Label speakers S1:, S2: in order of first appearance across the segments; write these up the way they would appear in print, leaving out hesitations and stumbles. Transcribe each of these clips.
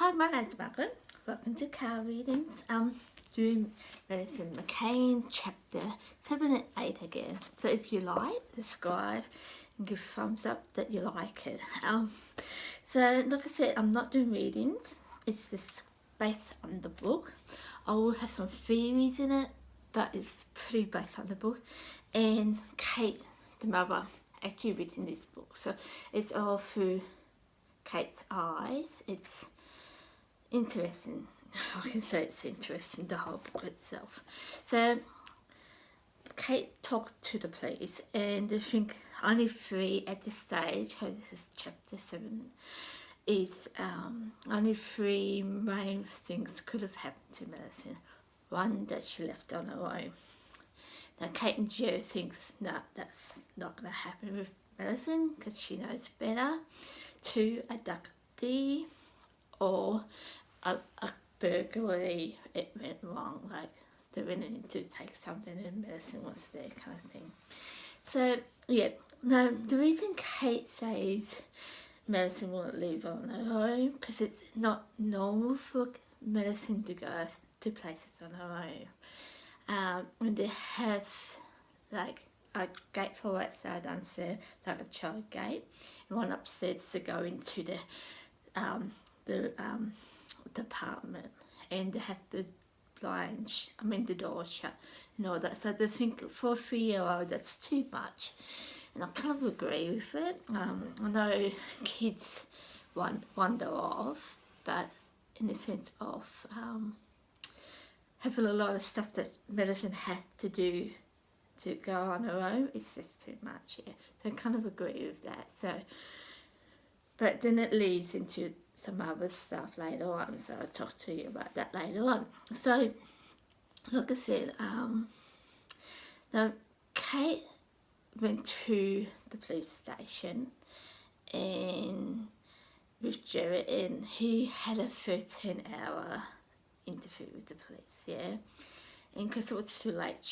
S1: Hi, my name's Margaret. Welcome to Car Readings. Doing Madeleine McCann, chapter 7 and 8 again. So if you like, subscribe and give thumbs up that you like it. So like I said, I'm not doing readings. It's just based on the book. I will have some theories in it, but it's pretty based on the book. And Kate, the mother, actually written this book. So it's all through Kate's eyes. It's interesting. I can say it's interesting, the whole book itself. So Kate talked to the police, and I think only 3 at this stage, so this is chapter 7, is only 3 main things could have happened to Madeleine. One, that she left on her own. Now Kate and Joe thinks, no, that's not going to happen with Madeleine because she knows better. 2, abductee, or a burglary, it went wrong, like they went in to take something and Madeleine was there, kind of thing. So yeah, now the reason Kate says Madeleine won't leave on her own, because it's not normal for Madeleine to go to places on her own. And they have like a gate for outside downstairs, like a child gate, and one upstairs to go into the department, and they have the the door shut and all that. So they think for a 3-year-old that's too much, and I kind of agree with it. I know kids wander off, but in the sense of having a lot of stuff that Madeleine had to do to go on her own, it's just too much, yeah. So I kind of agree with that. So, but then it leads into some other stuff later on, so I'll talk to you about that later on. So, like I said, now Kate went to the police station and with Jared, and he had a 13-hour interview with the police, yeah. And because it was too late,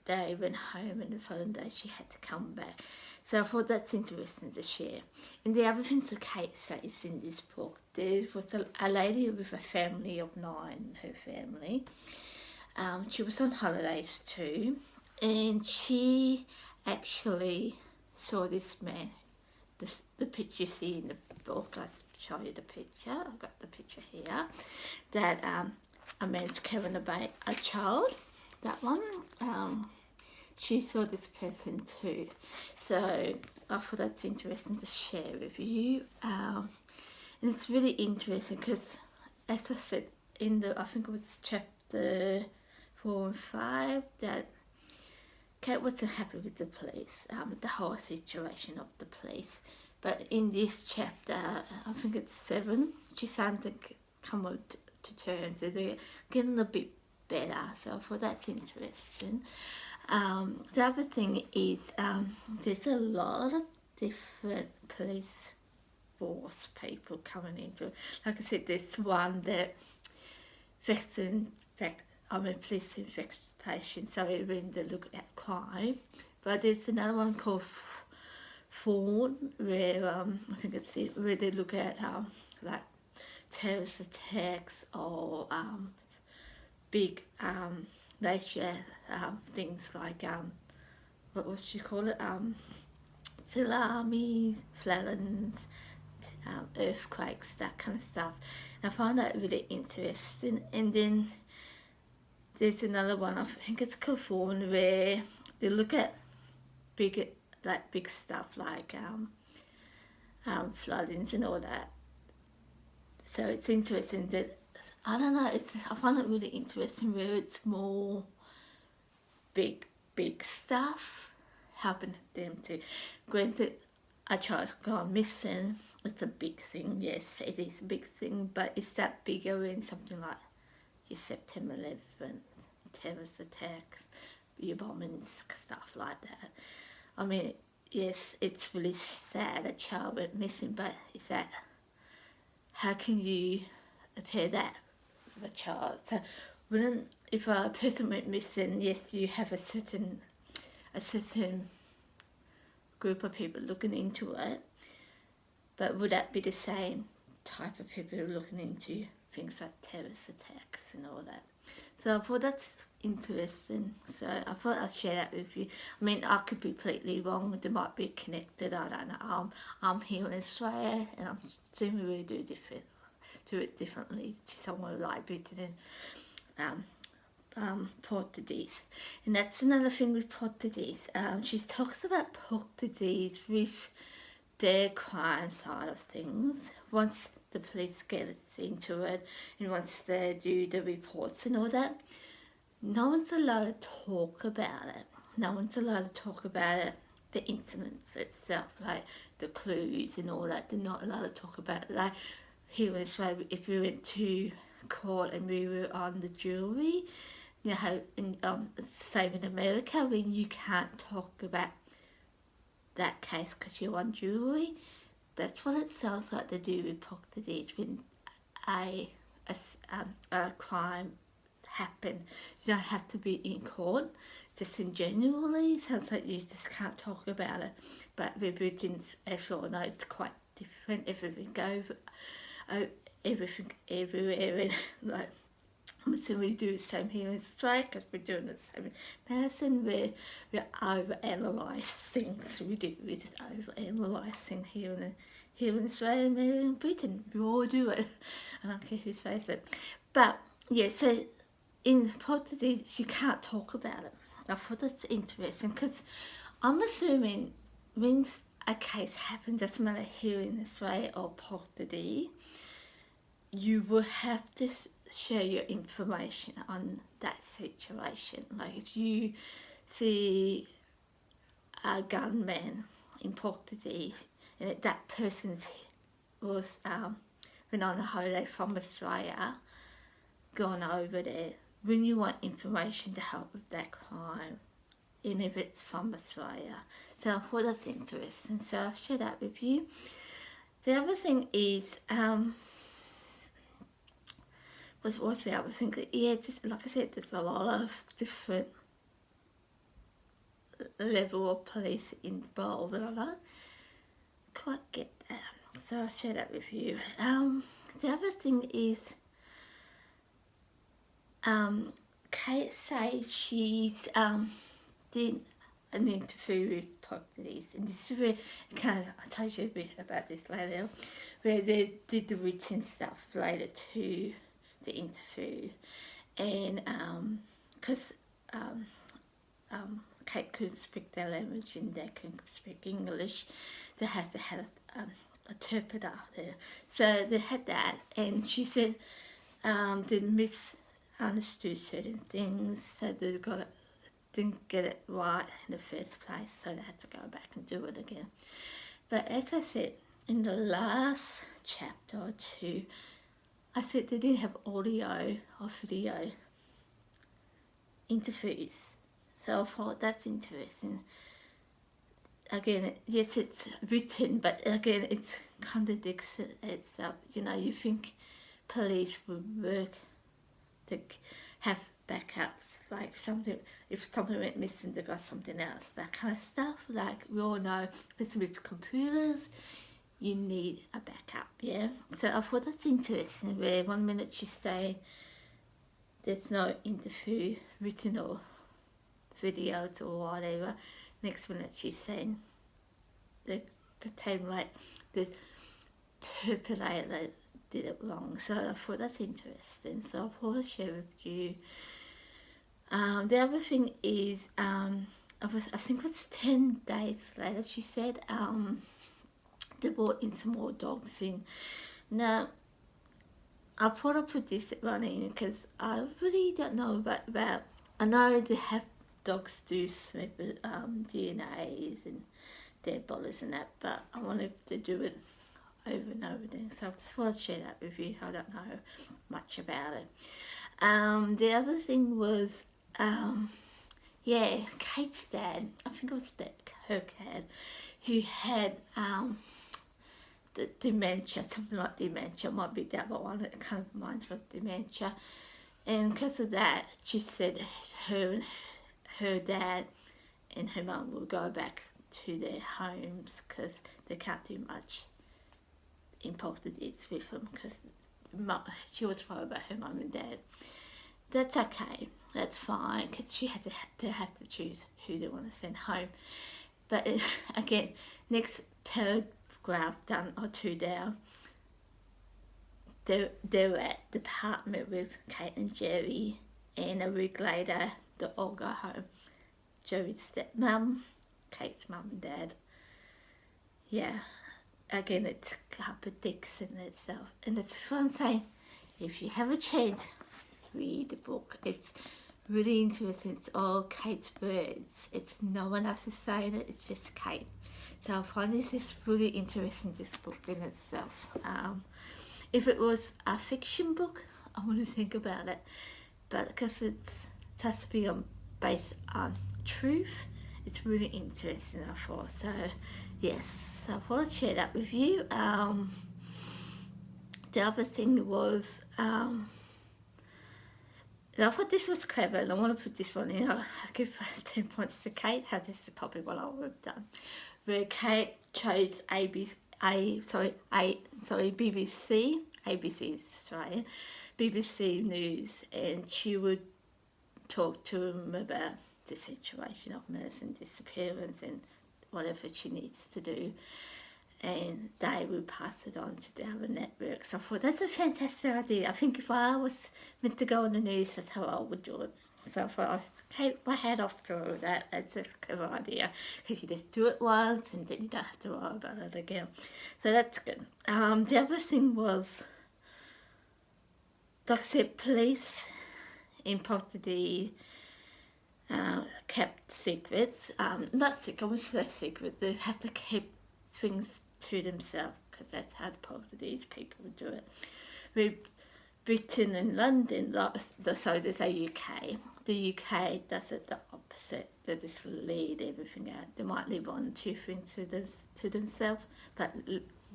S1: they went home, and the following day she had to come back. So I thought that's interesting to share. And the other things that Kate says in this book, there was a lady with a family of 9 in her family. She was on holidays too, and she actually saw this man, the picture you see in the book. I'll show you the picture. I've got the picture here. That a man's carrying a child. That one. She saw this person too. So I thought that's interesting to share with you. And it's really interesting because, as I said, I think it was chapter 4 and 5, that Kate wasn't happy with the police, the whole situation of the police. But in this chapter, I think it's 7, she's starting to come up to terms. They're getting a bit better. So I thought that's interesting. The other thing is there's a lot of different police force people coming into it. Like I said, there's one that police investigation, so when they look at crime. But there's another one called Fawn, where I think it's it, where they look at like terrorist attacks or big nature things like what was she call it, tsunamis, floods, earthquakes, that kind of stuff. And I found that really interesting. And then there's another one, I think it's called Fawn, where they look at big stuff like floodings and all that. So it's interesting that, I don't know, I find it really interesting where it's more big stuff helping them to, granted, a child gone missing, it's a big thing, yes, it is a big thing, but is that bigger in something like your September 11th, terrorist attacks, your bombings, stuff like that? I mean, yes, it's really sad a child went missing, but is that, how can you compare that with a child? So if a person went missing, yes, you have a certain group of people looking into it, but would that be the same type of people who are looking into things like terrorist attacks and all that. So I thought that's interesting. So I thought I'd share that with you. I mean, I could be completely wrong. They might be connected. I don't know. I'm here in Australia, and I'm assuming we do it differently to somewhere like Britain and Portuguese. And that's another thing with Portuguese. She talks about Portuguese with their crime side of things. Once the police get into it, and once they do the reports and all that, no one's allowed to talk about it. No one's allowed to talk about it, the incidents itself, like the clues and all that. They're not allowed to talk about it. Like here in Australia, if we went to court and we were on the jury, you know, same in America, when you can't talk about that case because you're on jury. That's what it sounds like they do with Portuguese when a crime happened. You don't have to be in court. Just in generally, it sounds like you just can't talk about it. But with Britons, as you all know, it's quite different. Everything goes, everything everywhere, and like. So we do the same here in Australia because we're doing the same in medicine. We overanalyse things. We just overanalyse things here in Australia and in Britain. We all do it. I don't care who says it. But yeah, so in Portuguese you can't talk about it. I thought that's interesting because I'm assuming when a case happens, doesn't matter here in Australia or Portuguese, you will have to share your information on that situation. Like if you see a gunman in Portuguese and that person was went on a holiday from Australia, gone over there, when you want information to help with that crime, even if it's from Australia. So I thought that's interesting, so I'll share that with you. The other thing is what's the other thing? Yeah, just, like I said, there's a lot of different level of police involved, and I don't quite get that. So I'll share that with you. The other thing is, Kate says she's did an interview with Portuguese, and this is where I'll tell you a bit about this later, where they did the written stuff related to the interview, and because Kate couldn't speak their language and they couldn't speak English, they had to have an interpreter there. So they had that, and she said they misunderstood certain things, so they didn't get it right in the first place, so they had to go back and do it again. But as I said, in the last chapter or two, I said they didn't have audio or video interviews. So I thought that's interesting. Again, yes, it's written, but again, it contradicts itself. You know, you think police would work to have backups, like if something went missing, they got something else, that kind of stuff. Like we all know, if it's with computers, you need a backup, yeah? So I thought that's interesting, where 1 minute she's saying there's no interview, written or videos or whatever. Next minute she's saying the time, like the interpreter did it wrong. So I thought that's interesting. So I thought I'd share with you. The other thing is, I think it was 10 days later, she said, they brought in some more dogs in. Now, I thought I'd put this one in because I really don't know about I know they have dogs do smoke DNAs and dead bodies and that, but I wanted to do it over and over again. So I just want to share that with you. I don't know much about it. The other thing was, Kate's dad, I think it was her dad, who had the dementia, something like dementia, might be the other one, it kind of reminds me of dementia. And because of that, she said her dad and her mum will go back to their homes because they can't do much in Portuguese with him because she was worried about her mum and dad. That's okay, that's fine, because she had to choose who they want to send home. But again, next paragraph down or two down, they were at the apartment with Kate and Jerry, and a week later they all go home. Jerry's stepmom, Kate's mum and dad. Yeah, again, it's contradicts in itself, and that's what I'm saying. If you have a chance, read the book. It's really interesting. It's all Kate's words. It's no one else is saying it. It's just Kate. So I find this is really interesting. This book in itself. If it was a fiction book, I want to think about it, but because it has to be based on truth, it's really interesting. I thought so. Yes. So I thought I'd share that with you. The other thing was, and I thought this was clever, and I want to put this one in. I give 10 points to Kate. This is probably what I would have done. Where Kate chose BBC, ABC Australia, BBC News, and she would talk to him about the situation of Madeline's disappearance and whatever she needs to do, and they would pass it on to the other networks. So I thought that's a fantastic idea. I think if I was meant to go on the news, that's how I would do it. So I thought I'd take my hat off to her. That's a clever idea, because you just do it once and then you don't have to worry about it again. So that's good. The other thing was, like I said, police in Portuguese kept secrets. Not secret, I wouldn't say secret. They have to keep things to themselves, because that's how the Portuguese people would do it. With Britain and London, so they say UK. The UK does it the opposite. They just lead everything out. They might leave one, two things to themselves, but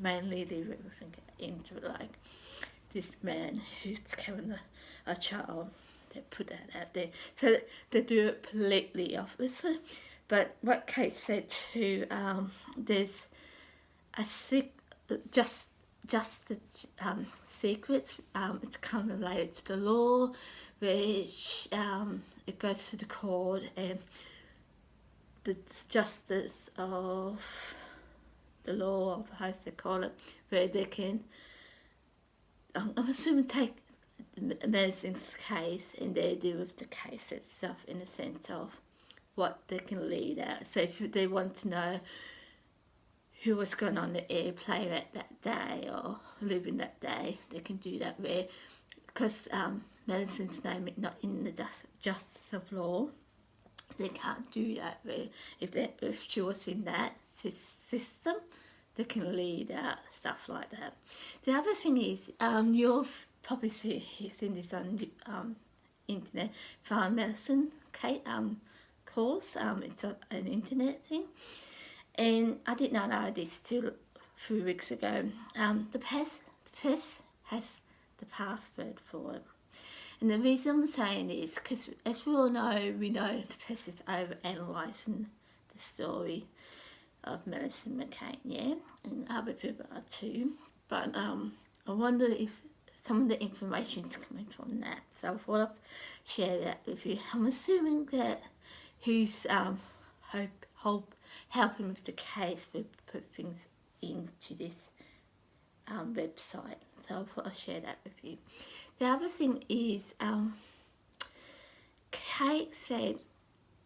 S1: mainly leave everything into it. Like this man who's killing a child, they put that out there. So they do it completely opposite. But what Kate said too, there's a just the secrets. It's kind of related to the law, which it goes to the court, and the justice of the law, of how they call it, where they can, I'm assuming, take Madeline's case and they deal with the case itself in the sense of what they can lead out. So if they want to know who was going on the airplane at that day or living that day, they can do that where, because Madeline's name is not in the justice of law, they can't do that where if she was in that system, they can lead out stuff like that. The other thing is, you've probably seen this on internet, found medicine Kate course. It's an internet thing, and I did not know this till 3 weeks ago. The press has the password for it, and the reason I'm saying is because, as we all know, the press is over analysing the story of Madeleine McCann, yeah, and other people are too. But I wonder if some of the information is coming from that. So I thought I'd share that with you. I'm assuming that who's helping with the case will put things into this website. So I thought I'd share that with you. The other thing is, Kate said,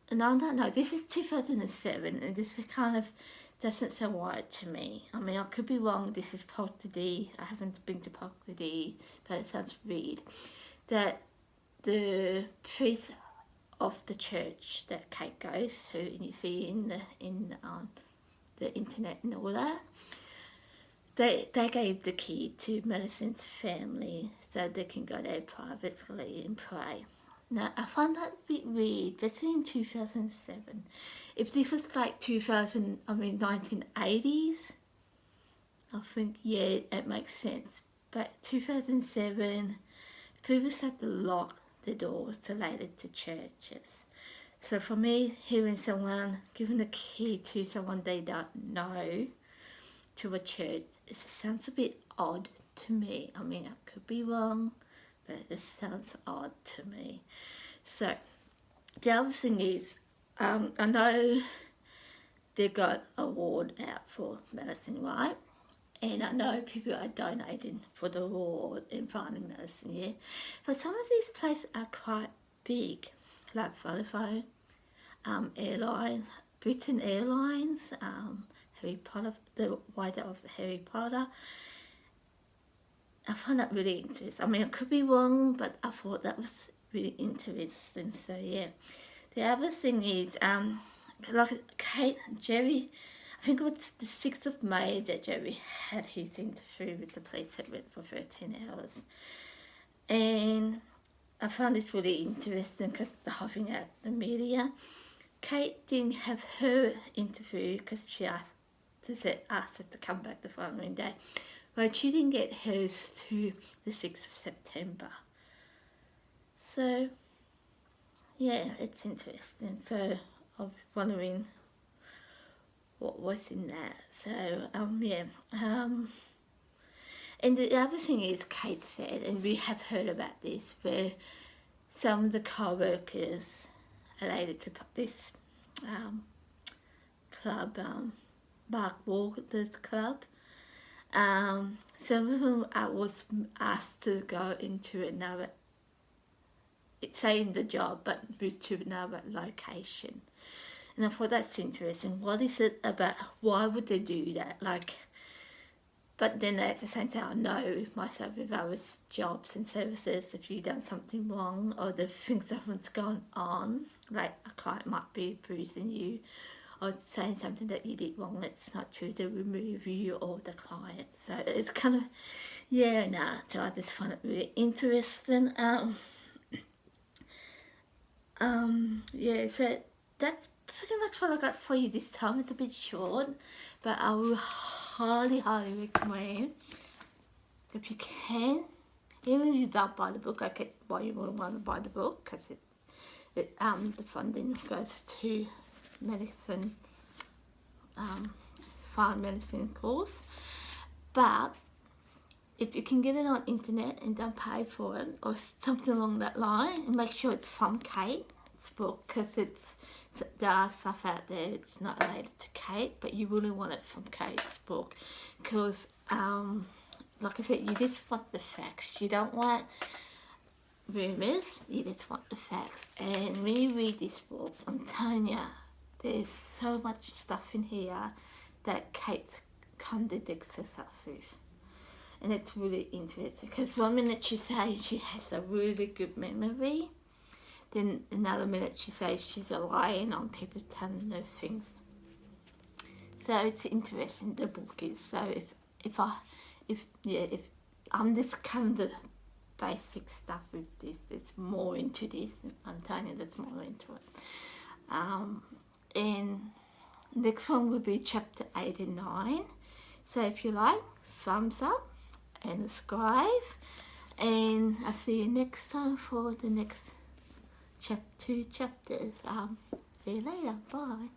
S1: and I don't know, this is 2007, and this is kind of doesn't sound right to me. I mean, I could be wrong. This is Portuguese. I haven't been to Portuguese, but it sounds weird. That the priest of the church that Kate goes to, and you see in the internet and all that, they gave the key to Madeline's family so they can go there privately and pray. Now, I find that a bit weird. That's in 2007. If this was like 1980s, I think, yeah, it makes sense. But 2007, people had to lock the doors related to churches. So for me, hearing someone giving the key to someone they don't know to a church, it sounds a bit odd to me. I mean, I could be wrong, but it sounds odd to me. So the other thing is, I know they got an award out for medicine, right? And I know people are donating for the award in finding medicine, yeah? But some of these places are quite big, like Vodafone, Airline, Britain Airlines, Harry Potter, the writer of Harry Potter. I find that really interesting. I mean, I could be wrong, but I thought that was really interesting. So yeah. The other thing is, like Kate, Jerry, I think it was the 6th of May that Jerry had his interview with the police that went for 13 hours. And I found this really interesting because they're having out the media. Kate didn't have her interview because she asked her to come back the following day. But she didn't get hers to the 6th of September. So, yeah, it's interesting. So, I was wondering what was in that. So, yeah. And the other thing is, Kate said, and we have heard about this, where some of the co-workers related to this club, Mark Walker's club, some of them was asked to go into another, it's saying the job, but move to another location. And I thought that's interesting. What is it about? Why would they do that? Like, but then at the same time, I know myself if I was jobs and services, if you've done something wrong or the things something's gone on, like a client might be abusing you or saying something that you did wrong that's not true, to remove you or the client. So it's kind of, yeah, so I just find it really interesting. Yeah, so that's pretty much what I got for you this time. It's a bit short, but I will highly recommend, if you can, even if you don't buy the book, I get why you wouldn't want to buy the book, because the funding goes to medicine, fine medicine course. But if you can get it on internet and don't pay for it or something along that line, and make sure it's from Kate's book, because there are stuff out there it's not related to Kate, but you really want it from Kate's book, because like I said, you just want the facts. You don't want rumours, you just want the facts. And when you read this book, I'm telling you, there's so much stuff in here that Kate contradicts herself with. And it's really interesting, because one minute she says she has a really good memory, then another minute she says she's relying on people telling her things. So it's interesting, the book is. So if I'm just kind of basic stuff with this, there's more into this. I'm telling you, there's more into it. And next one will be chapter 8 and 9. So if you like, thumbs up and subscribe, and I'll see you next time for the next 2 chapters. See you later. Bye.